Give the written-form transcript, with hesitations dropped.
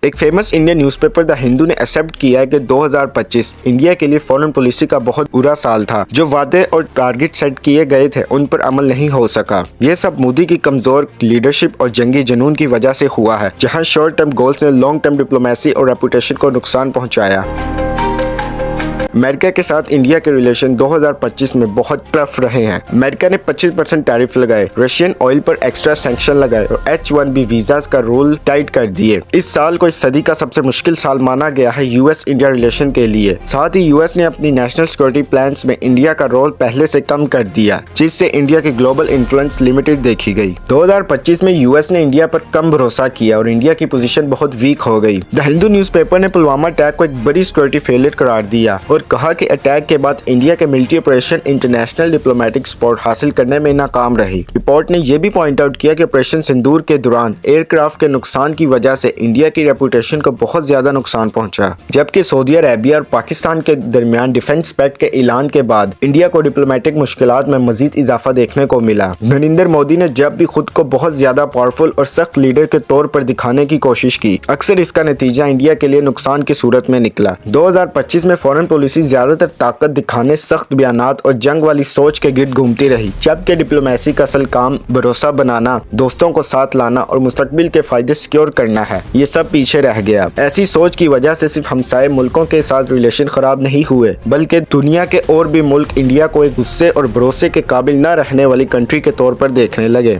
एक famous Indian newspaper the Hindu ने accept किया है कि 2025 इंडिया के लिए फॉरेन पॉलिसी का बहुत बुरा साल था। जो वादे और टारगेट सेट किए गए थे उन पर अमल नहीं हो सका। ये सब मोदी की कमजोर लीडरशिप और जंगी जुनून की वजह से हुआ है, जहां शॉर्ट टर्म गोल्स ने लॉन्ग टर्म डिप्लोमेसी और रेपुटेशन को नुकसान पहुंचाया। अमेरिका के साथ इंडिया के रिलेशन 2025 में बहुत टफ रहे हैं। अमेरिका ने 25% टैरिफ लगाए, रशियन ऑयल पर एक्स्ट्रा सैंक्शन लगाए और H-1B वीजास का रूल टाइट कर दिए। इस साल को इस सदी का सबसे मुश्किल साल माना गया है यूएस इंडिया रिलेशन के लिए। साथ ही यूएस ने अपनी नेशनल सिक्योरिटी प्लान्स में इंडिया का रोल पहले से कम कर दिया, जिससे इंडिया की ग्लोबल इन्फ्लुएंस लिमिटेड देखी गई। 2025 में यूएस ने इंडिया पर कम भरोसा किया और इंडिया की पोजीशन बहुत वीक हो गई। द हिंदू न्यूज़पेपर ने पुलवामा अटैक को एक बड़ी सिक्योरिटी फेलियर करार दिया और कहा कि अटैक के बाद इंडिया के military operation international diplomatic support हासिल करने में नाकाम रही। रिपोर्ट ने यह भी पॉइंट आउट किया कि ऑपरेशन सिंदूर के दौरान एयरक्राफ्ट के नुकसान की वजह से इंडिया की रेपुटेशन को बहुत ज्यादा नुकसान पहुंचा, जबकि सऊदी अरेबिया और पाकिस्तान के दरमियान डिफेंस पैक्ट के ऐलान के बाद इंडिया को डिप्लोमेटिक मुश्किलात में मजीद इजाफा देखने को मिला। नरेंद्र मोदी ने जब भी खुद को बहुत ज्यादा पावरफुल और सख्त लीडर के तौर पर दिखाने की कोशिश की, अक्सर इसका नतीजा इंडिया के लिए नुकसान की सूरत में निकला। 2025 में फॉरेन पॉलिसी ज्यादातर ताकत दिखाने, सख्त बयानात और जंग वाली सोच के गिर्द घूमती रही, जबकि डिप्लोमेसी का असल काम भरोसा बनाना, दोस्तों को साथ लाना और मुस्तकबिल के फायदे सिक्योर करना है। ये सब पीछे रह गया। ऐसी सोच की वजह से सिर्फ हमसाये मुल्कों के साथ रिलेशन खराब नहीं हुए, बल्कि दुनिया के और भी मुल्क इंडिया को एक गुस्से और भरोसे के काबिल न रहने वाली कंट्री के तौर पर देखने लगे।